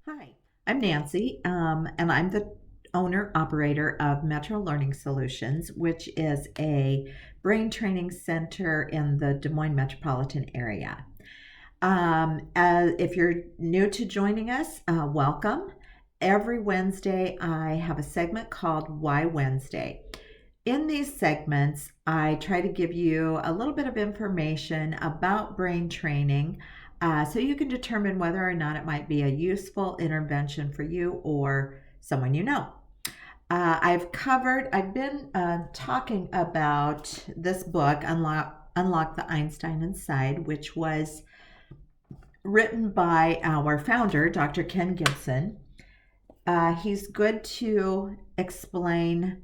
Hi, I'm Nancy, and I'm the owner operator of Metro Learning Solutions, which is a brain training center in the Des Moines metropolitan area. If you're new to joining us, welcome. Every Wednesday, I have a segment called Why Wednesday. In these segments, I try to give you a little bit of information about brain training so you can determine whether or not it might be a useful intervention for you or someone you know. I've been talking about this book, Unlock the Einstein Inside, which was written by our founder, Dr. Ken Gibson. He's good to explain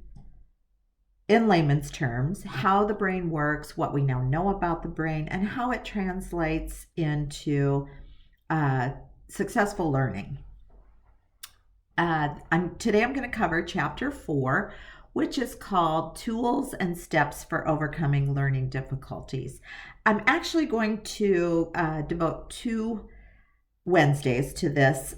in layman's terms how the brain works, what we now know about the brain, and how it translates into successful learning. Today I'm going to cover chapter 4, which is called Tools and Steps for Overcoming Learning Difficulties. I'm actually going to devote 2 Wednesdays to this,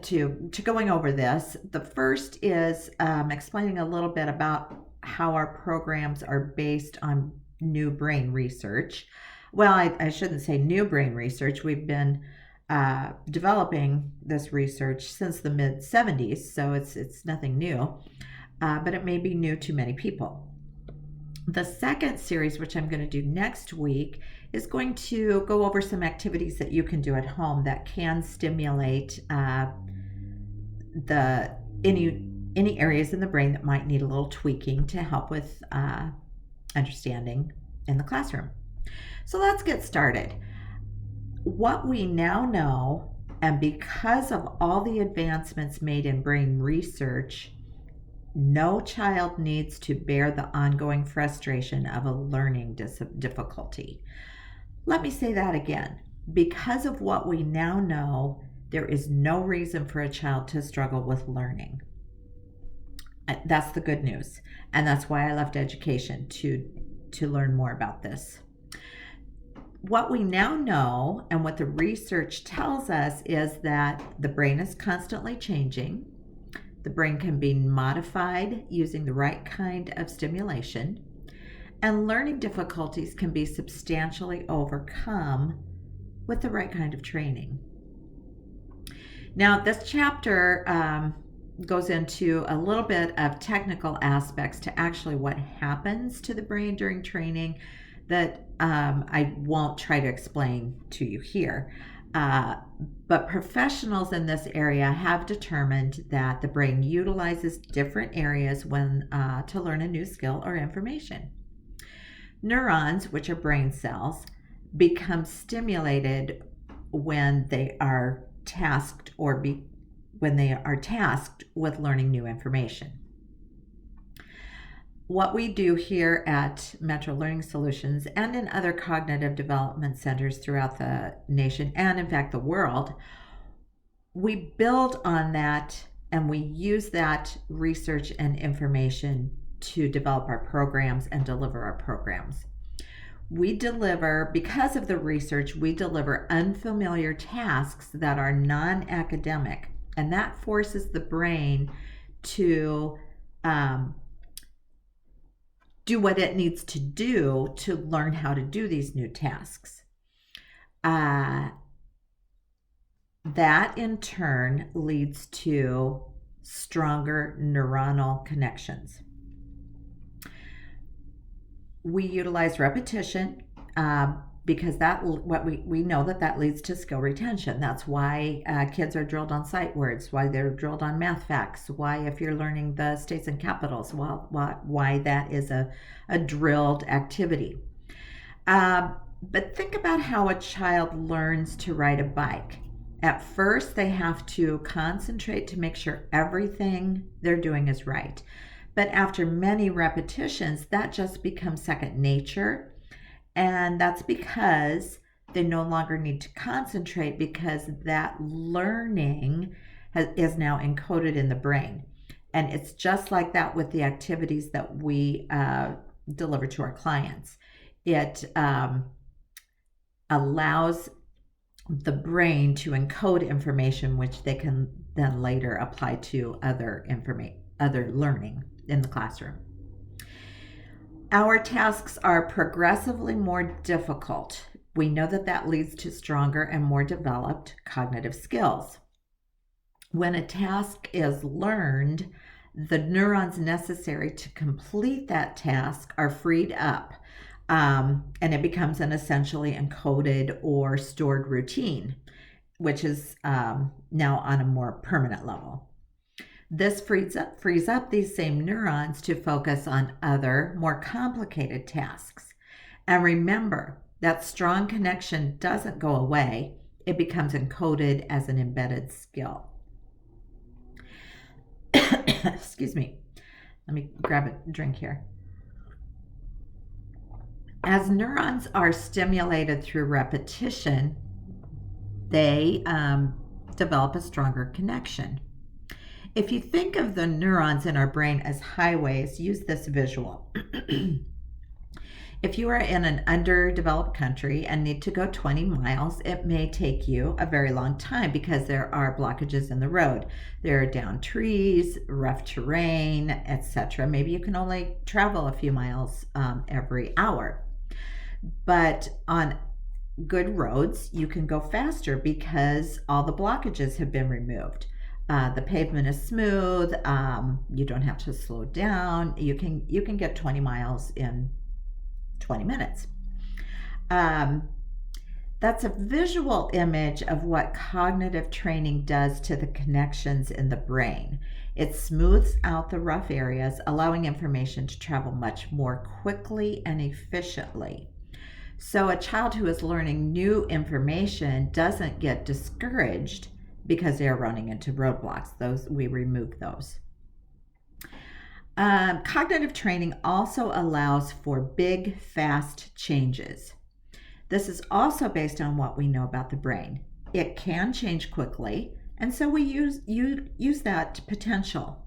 to going over this. The first is explaining a little bit about how our programs are based on new brain research. Well, I shouldn't say new brain research. We've been developing this research since the mid 70s, so it's nothing new, but it may be new to many people. The second series, which I'm going to do next week, is going to go over some activities that you can do at home that can stimulate any areas in the brain that might need a little tweaking to help with understanding in the classroom. So let's get started. What we now know, and because of all the advancements made in brain research, no child needs to bear the ongoing frustration of a learning difficulty. Let me say that again. Because of what we now know, there is no reason for a child to struggle with learning. That's the good news. And that's why I left education to learn more about this. What we now know and what the research tells us is that the brain is constantly changing. The brain can be modified using the right kind of stimulation, and learning difficulties can be substantially overcome with the right kind of training. Now, this chapter goes into a little bit of technical aspects to actually what happens to the brain during training that I won't try to explain to you here. But professionals in this area have determined that the brain utilizes different areas when to learn a new skill or information. Neurons, which are brain cells, become stimulated when they are tasked when they are tasked with learning new information. What we do here at Metro Learning Solutions and in other cognitive development centers throughout the nation and in fact the world, we build on that and we use that research and information to develop our programs and deliver our programs. Because of the research, we deliver unfamiliar tasks that are non-academic, and that forces the brain to do what it needs to do to learn how to do these new tasks. That in turn leads to stronger neuronal connections. We utilize repetition because we know that leads to skill retention. That's why kids are drilled on sight words, why they're drilled on math facts, why if you're learning the states and capitals, why that is a drilled activity. But think about how a child learns to ride a bike. At first, they have to concentrate to make sure everything they're doing is right. But after many repetitions, that just becomes second nature. And that's because they no longer need to concentrate because that learning is now encoded in the brain. And it's just like that with the activities that we deliver to our clients. It allows the brain to encode information which they can then later apply to other learning in the classroom. Our tasks are progressively more difficult. We know that that leads to stronger and more developed cognitive skills. When a task is learned, the neurons necessary to complete that task are freed up, and it becomes an essentially encoded or stored routine, which is now on a more permanent level. This frees up these same neurons to focus on other, more complicated tasks. And remember, that strong connection doesn't go away. It becomes encoded as an embedded skill. Excuse me. Let me grab a drink here. As neurons are stimulated through repetition, they develop a stronger connection. If you think of the neurons in our brain as highways, use this visual. If you are in an underdeveloped country and need to go 20 miles, it may take you a very long time because there are blockages in the road. There are downed trees, rough terrain, etc. Maybe you can only travel a few miles every hour. But on good roads, you can go faster because all the blockages have been removed. The pavement is smooth. You don't have to slow down. You can get 20 miles in 20 minutes. That's a visual image of what cognitive training does to the connections in the brain. It smooths out the rough areas, allowing information to travel much more quickly and efficiently. So a child who is learning new information doesn't get discouraged because they're running into roadblocks. We remove those. Cognitive training also allows for big, fast changes. This is also based on what we know about the brain. It can change quickly, and so we use that potential.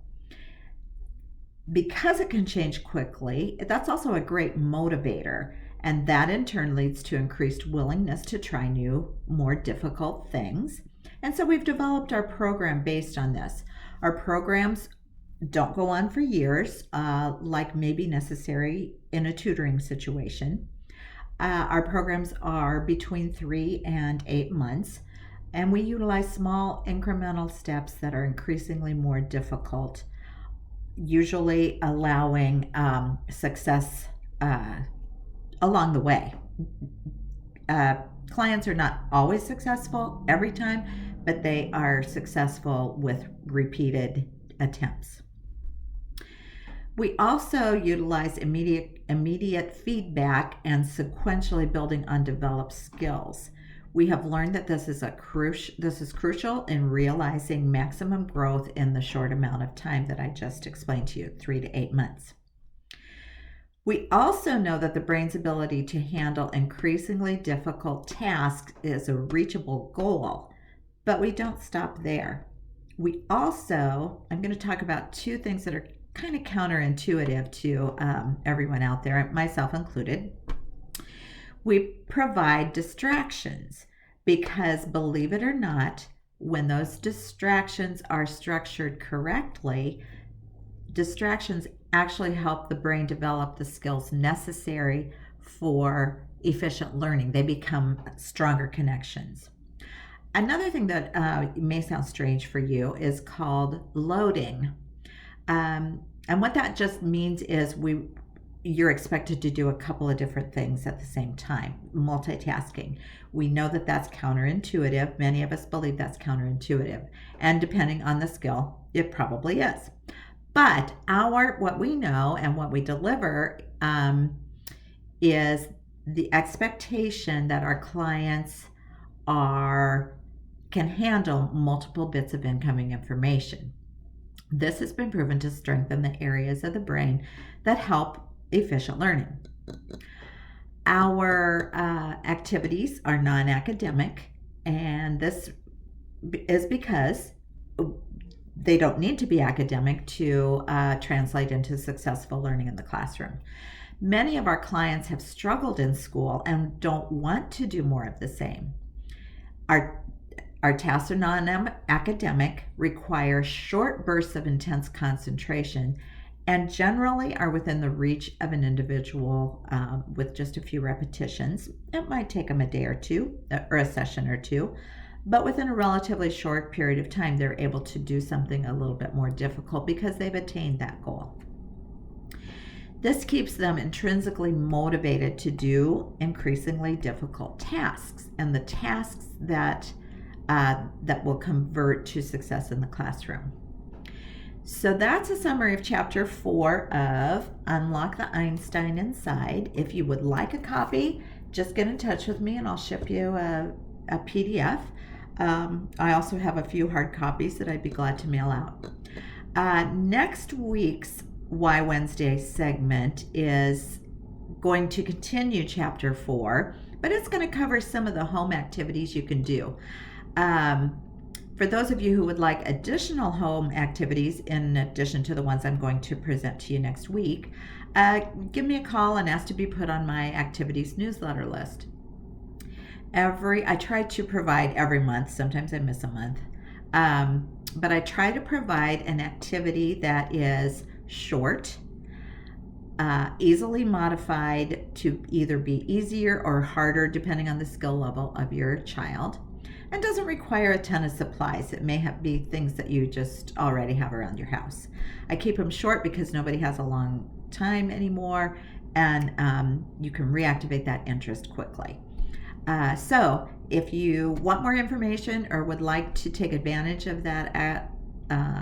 Because it can change quickly, that's also a great motivator, and that in turn leads to increased willingness to try new, more difficult things. And so we've developed our program based on this. Our programs don't go on for years, like may be necessary in a tutoring situation. Our programs are between 3 and 8 months, and we utilize small incremental steps that are increasingly more difficult, usually allowing success along the way. Clients are not always successful every time, but they are successful with repeated attempts. We also utilize immediate feedback and sequentially building undeveloped skills. We have learned that this is crucial in realizing maximum growth in the short amount of time that I just explained to you, 3 to 8 months. We also know that the brain's ability to handle increasingly difficult tasks is a reachable goal, but we don't stop there. I'm going to talk about 2 things that are kind of counterintuitive to everyone out there, myself included. We provide distractions because, believe it or not, when those distractions are structured correctly, distractions actually help the brain develop the skills necessary for efficient learning. They become stronger connections. Another thing that may sound strange for you is called loading. And what that just means is you're expected to do a couple of different things at the same time, multitasking. We know that that's counterintuitive. Many of us believe that's counterintuitive. And depending on the skill, it probably is. But what we know and what we deliver is the expectation that our clients can handle multiple bits of incoming information. This has been proven to strengthen the areas of the brain that help efficient learning. Our activities are non-academic, and this is because they don't need to be academic to translate into successful learning in the classroom. Many of our clients have struggled in school and don't want to do more of the same. Our tasks are non-academic, require short bursts of intense concentration, and generally are within the reach of an individual with just a few repetitions. It might take them a day or two, or a session or two, but within a relatively short period of time, they're able to do something a little bit more difficult because they've attained that goal. This keeps them intrinsically motivated to do increasingly difficult tasks, and the tasks that will convert to success in the classroom. So that's a summary of Chapter 4 of Unlock the Einstein Inside. If you would like a copy, just get in touch with me and I'll ship you a PDF. I also have a few hard copies that I'd be glad to mail out. Next week's Why Wednesday segment is going to continue Chapter 4, but it's going to cover some of the home activities you can do. For those of you who would like additional home activities in addition to the ones I'm going to present to you next week, give me a call and ask to be put on my activities newsletter list. I try to provide every month. Sometimes I miss a month. But I try to provide an activity that is short, easily modified to either be easier or harder depending on the skill level of your child, and doesn't require a ton of supplies. It may be things that you just already have around your house. I keep them short because nobody has a long time anymore, and you can reactivate that interest quickly. So if you want more information or would like to take advantage of that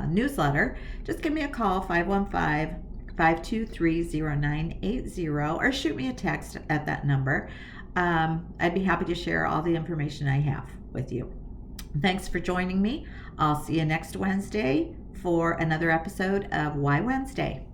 newsletter, just give me a call, 515-523-0980, or shoot me a text at that number. I'd be happy to share all the information I have with you. Thanks for joining me. I'll see you next Wednesday for another episode of Why Wednesday.